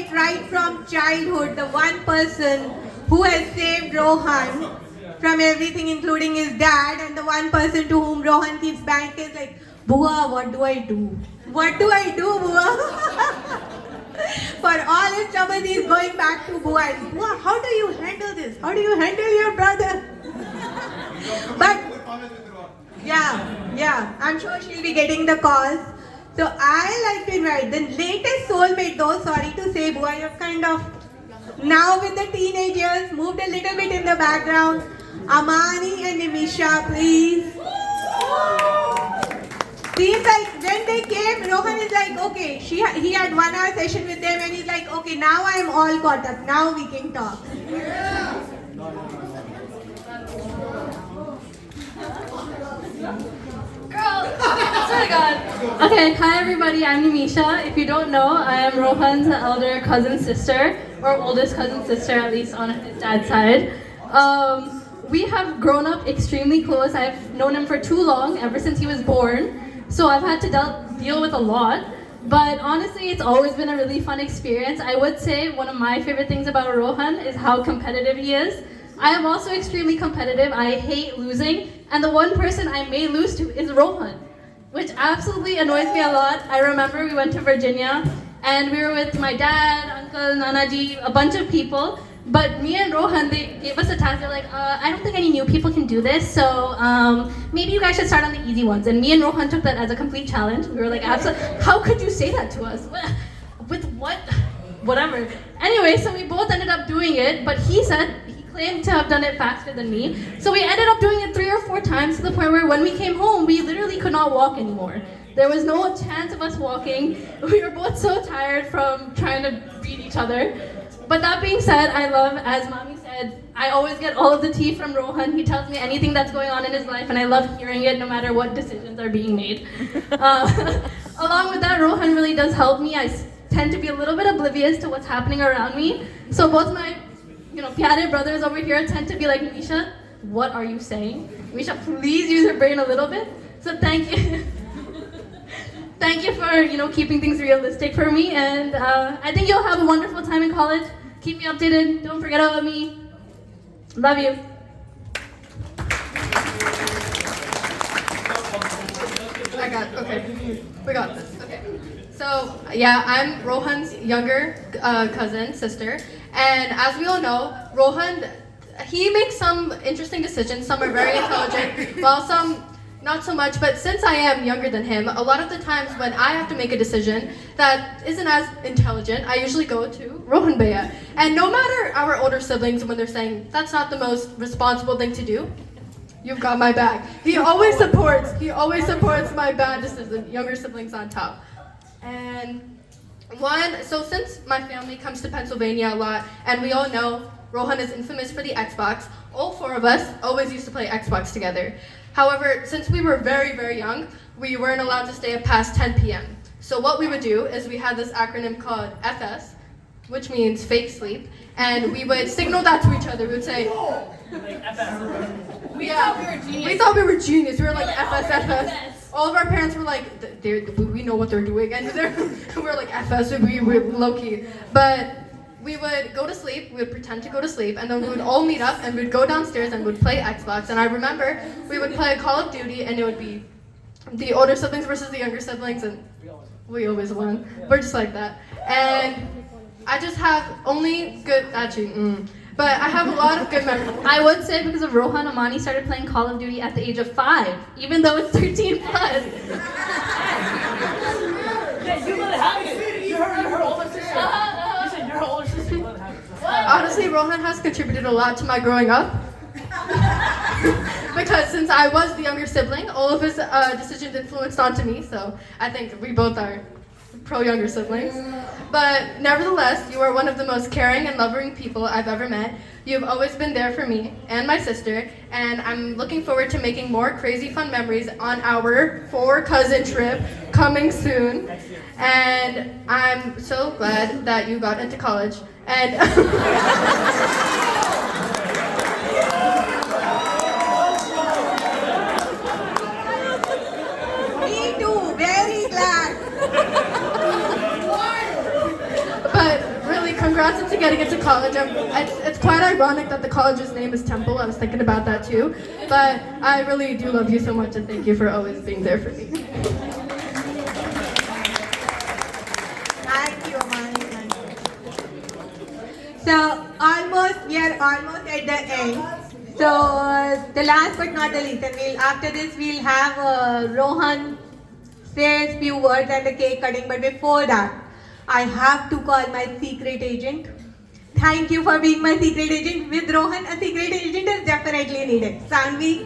soulmate right from childhood, the one person who has saved Rohan from everything, including his dad, and the one person to whom Rohan keeps back is like, Bua, what do I do? What do I do, Bua? For all his troubles, he's going back to Bua. And, Bua, how do you handle this? How do you handle your brother? But yeah, I'm sure she'll be getting the calls. So I like to invite the latest soulmate, though, sorry to say, Bua, you're kind of now with the teenage years, moved a little bit in the background. Amani and Nimisha, please. Seems like when they came, Rohan is like, okay, he had 1 hour session with them and he's like, okay, now I'm all caught up. Now we can talk. Girl, swear to God. Okay, hi everybody, I'm Nimisha. If you don't know, I am Rohan's elder cousin sister, or oldest cousin sister, at least on his dad's side. We have grown up extremely close. I've known him for too long, ever since he was born. So I've had to deal with a lot. But honestly, it's always been a really fun experience. I would say one of my favorite things about Rohan is how competitive he is. I am also extremely competitive. I hate losing. And the one person I may lose to is Rohan, which absolutely annoys me a lot. I remember we went to Virginia and we were with my dad, uncle, Nanaji, a bunch of people. But me and Rohan, they gave us a task. They're like, I don't think any new people can do this, so maybe you guys should start on the easy ones. And me and Rohan took that as a complete challenge. We were like, absolutely, how could you say that to us? With what? Whatever. Anyway, so we both ended up doing it, but he claimed to have done it faster than me. So we ended up doing it 3 or 4 times to the point where when we came home, we literally could not walk anymore. There was no chance of us walking. We were both so tired from trying to beat each other. But that being said, I love, as Mommy said, I always get all of the tea from Rohan. He tells me anything that's going on in his life, and I love hearing it no matter what decisions are being made. Along with that, Rohan really does help me. I tend to be a little bit oblivious to what's happening around me. So both my pyare brothers over here tend to be like, Nisha, what are you saying? Nisha, please use your brain a little bit. So thank you. Thank you for keeping things realistic for me, and I think you'll have a wonderful time in college. Keep me updated. Don't forget about me. Love you. Okay. We got this. Okay. So yeah, I'm Rohan's younger cousin, sister, and as we all know, Rohan, he makes some interesting decisions. Some are very intelligent, while some not so much. But since I am younger than him, a lot of the times when I have to make a decision that isn't as intelligent, I usually go to Rohan Bhaiya. And no matter our older siblings, when they're saying that's not the most responsible thing to do, you've got my back. He always supports my bad decision. Younger siblings on top. And so since my family comes to Pennsylvania a lot, and we all know Rohan is infamous for the Xbox, all 4 of us always used to play Xbox together. However, since we were very, very young, we weren't allowed to stay up past 10 p.m. So what we would do is we had this acronym called FS, which means fake sleep, and we would signal that to each other. We would say, we thought we were genius. We were like FS. All of our parents were like, we know what they're doing, and we were like FS, we were low-key. But we would go to sleep, we would pretend to go to sleep, and then we would all meet up and we'd go downstairs and we'd play Xbox. And I remember we would play Call of Duty, and it would be the older siblings versus the younger siblings, and we always won. We're just like that. And I just have only good, but I have a lot of good memories. I would say because of Rohan, Amani started playing Call of Duty at the age of 5, even though it's 13 plus. Yeah, you let it happen. You're her older sister. Honestly, Rohan has contributed a lot to my growing up. Because since I was the younger sibling, all of his decisions influenced onto me, so I think we both are pro-younger siblings. But nevertheless, you are one of the most caring and loving people I've ever met. You've always been there for me and my sister, and I'm looking forward to making more crazy fun memories on our 4-cousin trip coming soon. And I'm so glad that you got into college. And Me too, very glad. but really congrats on getting into college. It's quite ironic that the college's name is Temple. I was thinking about that too. But I really do love you so much and thank you for always being there for me. Thank you, Amani. Thank you. So we are almost at the end. So the last but not the least, and after this we'll have Rohan says few words and the cake cutting. But before that, I have to call my secret agent. Thank you for being my secret agent. With Rohan, a secret agent is definitely needed. Sanvi.